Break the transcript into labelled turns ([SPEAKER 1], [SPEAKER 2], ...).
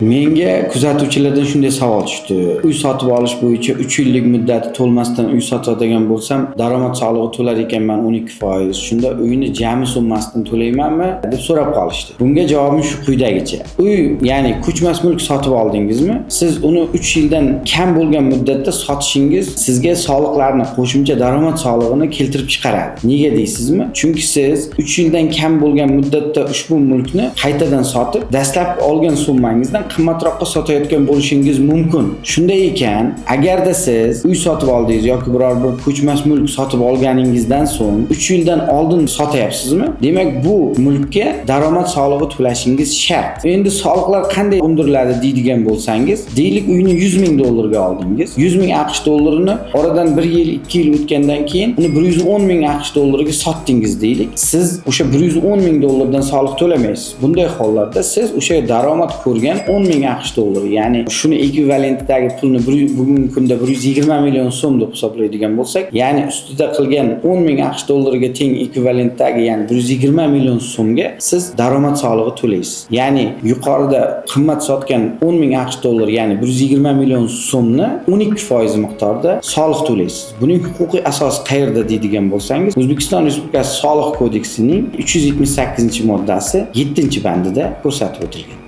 [SPEAKER 1] Menga kuzatuvchilardan shunday savol tushdi. Uy sotib olish bo'yicha 3 yillik muddati to'lmasdan uy sotadigan bo'lsam, daromad solig'i to'lar ekanman 12%. Shunda uyni jami summasidan to'laymanmi deb so'rab qolishdi. Bunga javobim shu quyidagicha. Uy, ya'ni ko'chmas mulk sotib oldingizmi? Siz uni 3 yildan kam bo'lgan muddatda sotishingiz sizga soliqlarni, qo'shimcha daromad solig'ini keltirib chiqaradi. Nega deysizmi? Chunki siz 3 yildan kam bo'lgan muddatda ushbu mulkni qaytadan sotib, dastlab olgan summangizdan qimmatroqqa sotayotgan bo'lishingiz mumkin. Shunday ekan, agarda siz uy sotib oldingiz yoki biror bir ko'chmas mulk sotib olganingizdan so'ng 3 yildan oldin sotyapsizmi? Demak, bu mulkka daromad solig'i to'lashingiz shart. Endi soliqlar qanday undiriladi deydigan bo'lsangiz, deylik uyni 100 ming dollarga oldingiz. 100 ming AQSh dollarini oradan 1 yil, 2 yil o'tgandan keyin uni 110 ming AQSh dollariga sotdingiz deylik. Siz o'sha 110 ming dollardan soliq to'lamaysiz. Bunday hollarda siz o'sha daromad ko'rgan 10 ming AQSh dollari, ya'ni shuni ekvivalentidagi pulni bugungi kunda 120 million so'm deb hisoblaydigan bo'lsak, ya'ni ustida qilgan 10 ming AQSh dollariga teng ekvivalentdagi, ya'ni 120 million so'mga siz daromad solig'i to'laysiz. Ya'ni yuqorida qimmat sotgan 10 ming AQSh dollari, ya'ni 120 million so'mni 12% miqdorda soliq to'laysiz. Buning huquqiy asosi qayerda deydigan bo'lsangiz, O'zbekiston Respublikasi Soliq kodeksining 378-moddasi 7-bandida ko'rsatib o'tilgan.